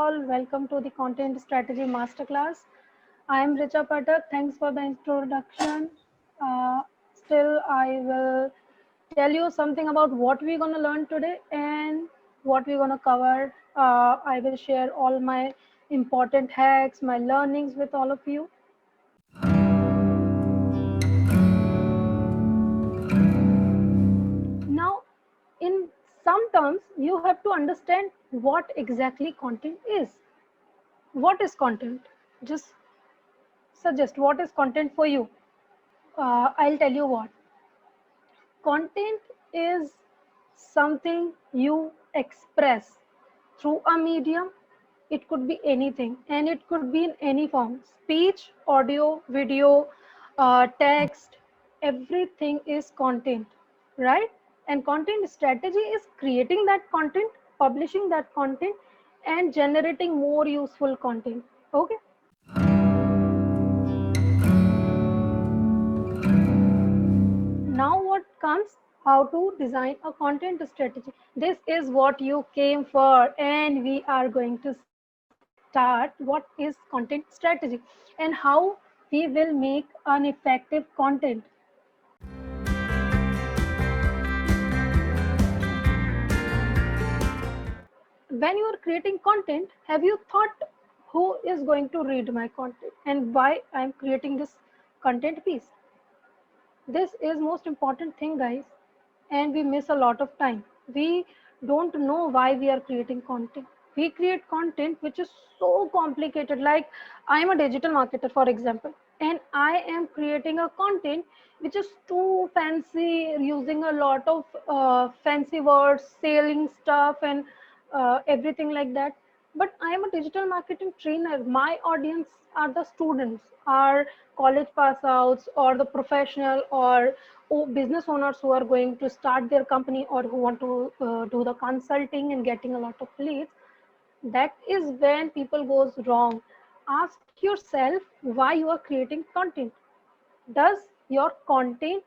all. Welcome to the Content Strategy Masterclass. I am Richa Patak. Thanks for the introduction. Still, I will tell you something about what we're going to learn today and what we're going to cover. I will share all my important hacks, my learnings with all of you. Now, in some terms, you have to understand what exactly content is. What is content? Just suggest what is content for you. I'll tell you what. Content is something you express through a medium. It could be anything and it could be in any form: speech, audio, video, text. Everything is content, right? And content strategy is creating that content, publishing that content, and generating more useful content. Okay. Now what comes, how to design a content strategy. This is what you came for, and we are going to start what is content strategy and how we will make an effective content. When you are creating content, have you thought who is going to read my content and why I am creating this content piece? This is most important thing, guys, and we miss a lot of time. We don't know why we are creating content. We create content which is so complicated. Like, I am a digital marketer, for example, and I am creating a content which is too fancy, using a lot of fancy words, selling stuff, and everything like that. But I am a digital marketing trainer. My audience are the students, are college pass outs, or the professional, or business owners who are going to start their company, or who want to do the consulting and getting a lot of leads. That is when people goes wrong. Ask yourself why you are creating content. Does your content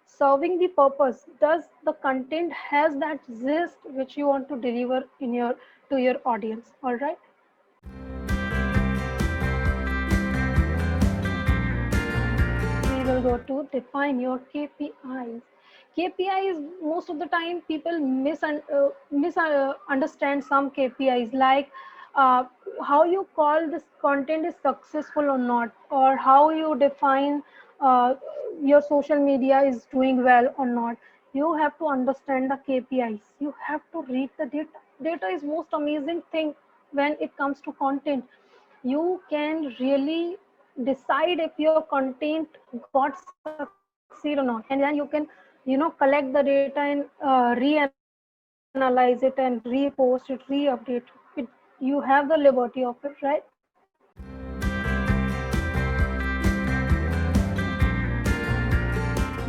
serving the purpose? Does the content has that zest which you want to deliver in your to your audience? All right. We will go to define your KPIs. KPIs, most of the time people misunderstand some KPIs, like uh, how you call this content is successful or not, or how you define uh, your social media is doing well or not. You have to understand the KPIs. You have to read the data. Data is most amazing thing when it comes to content. You can really decide if your content got succeed or not, and then you can collect the data and reanalyze it and repost it, re-update it. You have the liberty of it, right?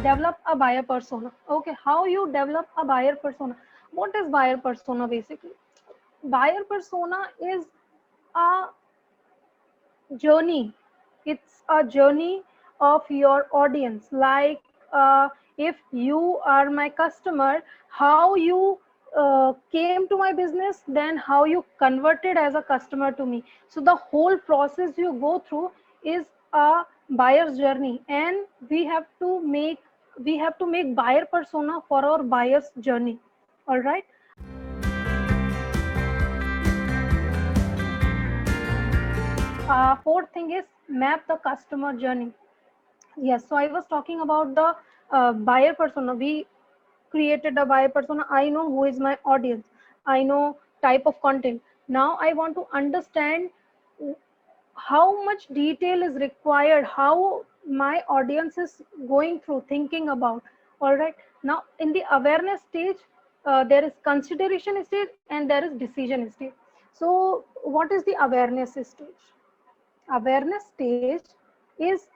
Develop a buyer persona. Okay, how you develop a buyer persona? What is buyer persona? Basically, buyer persona is a journey. It's a journey of your audience. Like, if you are my customer, how you came to my business, then how you converted as a customer to me. So the whole process you go through is a buyer's journey, and we have to make buyer persona for our buyer's journey. All right. Fourth thing is map the customer journey. Yes, so I was talking about the buyer persona. We created a buyer persona. I know who is my audience. I know type of content. Now I want to understand how much detail is required, how my audience is going through, thinking about. All right. Now in the awareness stage, there is consideration stage and there is decision stage. So what is the awareness stage? Awareness stage is,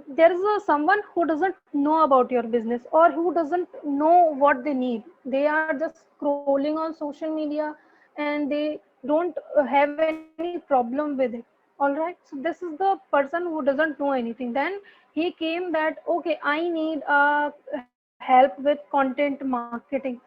there is someone who doesn't know about your business, or who doesn't know what they need. They are just scrolling on social media and they don't have any problem with it. All right, so this is the person who doesn't know anything. Then he came that, okay, I need help with content marketing.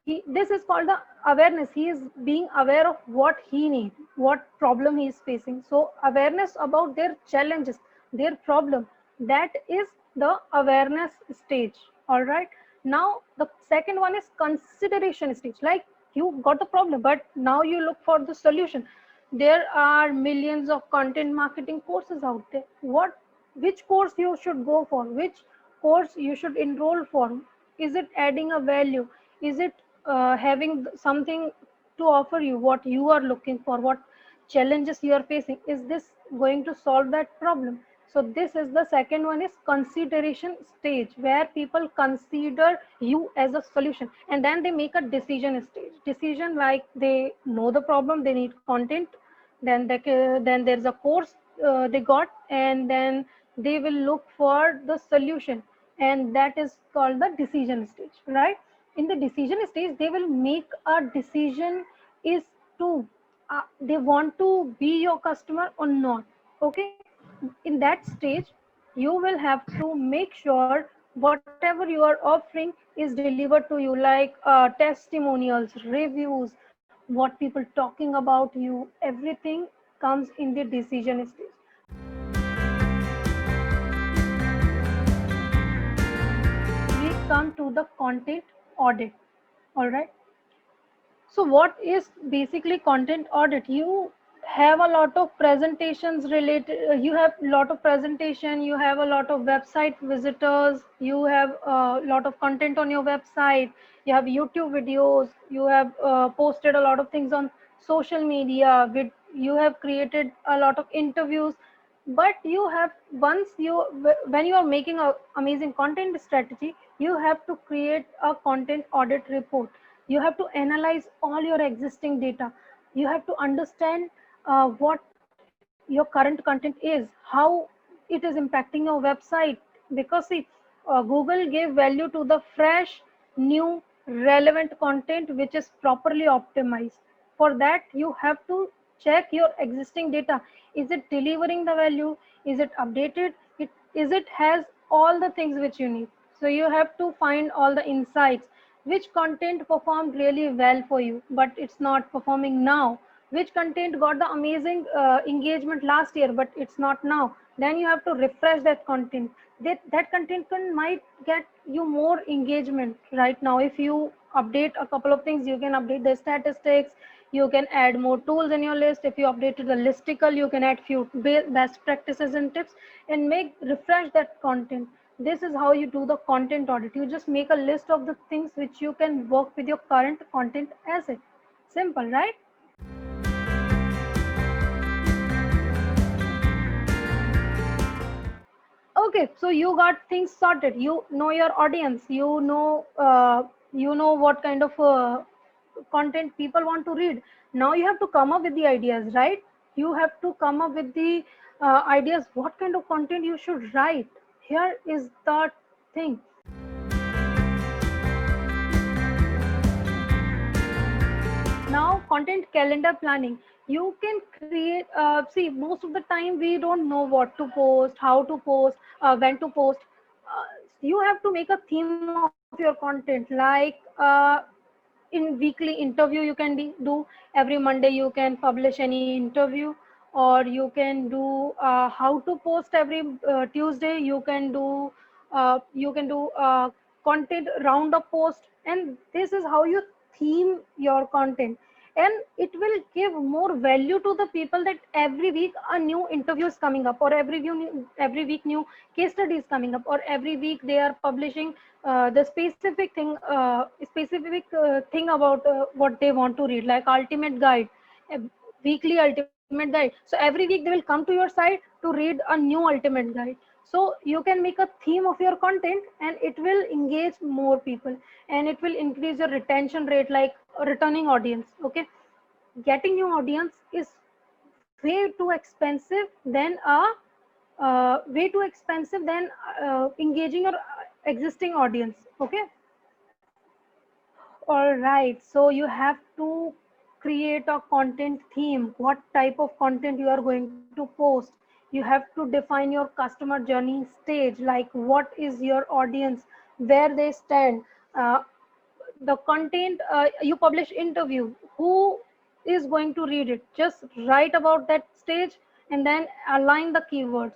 This is called the awareness. He is being aware of what he needs, what problem he is facing. So awareness about their challenges, their problem, that is the awareness stage. All right. Now the second one is consideration stage. Like, you got the problem, but now you look for the solution. There are millions of content marketing courses out there. Which course you should go for, which course you should enroll for? Is it adding a value? Is it having something to offer you, what you are looking for, what challenges you are facing? Is this going to solve that problem? So this is the second one, is consideration stage, where people consider you as a solution, and then they make a decision stage. Decision, like they know the problem, they need content, then there's a course they got, and then they will look for the solution, and that is called the decision stage, right? In the decision stage, they will make a decision, is to they want to be your customer or not. Okay. In that stage, you will have to make sure whatever you are offering is delivered to you, like testimonials, reviews, what people talking about you, everything comes in the decision stage. We come to the content audit. All right. So what is basically content audit? You have a lot of presentations related, you have a lot of presentation, you have a lot of website visitors, you have a lot of content on your website, you have YouTube videos, you have posted a lot of things on social media, you have created a lot of interviews, but you have, when you are making a amazing content strategy, you have to create a content audit report. You have to analyze all your existing data. You have to understand what your current content is, how it is impacting your website. Because see, Google gave value to the fresh, new, relevant content which is properly optimized. For that, you have to check your existing data. Is it delivering the value? Is it updated? Is it has all the things which you need? So you have to find all the insights. Which content performed really well for you, but it's not performing now? Which content got the amazing engagement last year, but it's not now? Then you have to refresh that content. That content might get you more engagement right now. If you update a couple of things, you can update the statistics, you can add more tools in your list. If you updated the listicle, you can add few best practices and tips and make refresh that content. This is how you do the content audit. You just make a list of the things which you can work with your current content asset. Simple, right? Okay, so you got things sorted. You know your audience. You know what kind of content people want to read. Now you have to come up with the ideas, right? You have to come up with the ideas. What kind of content you should write? Here is the thing. Now content calendar planning. You can create, see, most of the time we don't know what to post, how to post, when to post. You have to make a theme of your content, like in weekly interview you can do. Every Monday you can publish any interview, or you can do how to post every Tuesday. You can do content roundup post, and this is how you theme your content. And it will give more value to the people, that every week a new interview is coming up, or every week new case study is coming up, or every week they are publishing the specific thing about what they want to read, like ultimate guide, a weekly ultimate guide. So every week they will come to your site to read a new ultimate guide. So you can make a theme of your content, and it will engage more people, and it will increase your retention rate, like a returning audience. Okay. Getting new audience is way too expensive than engaging your existing audience. Okay. All right. So you have to create a content theme. What type of content you are going to post? You have to define your customer journey stage, like what is your audience, where they stand, uh, the content, you publish interview, who is going to read it? Just write about that stage and then align the keywords.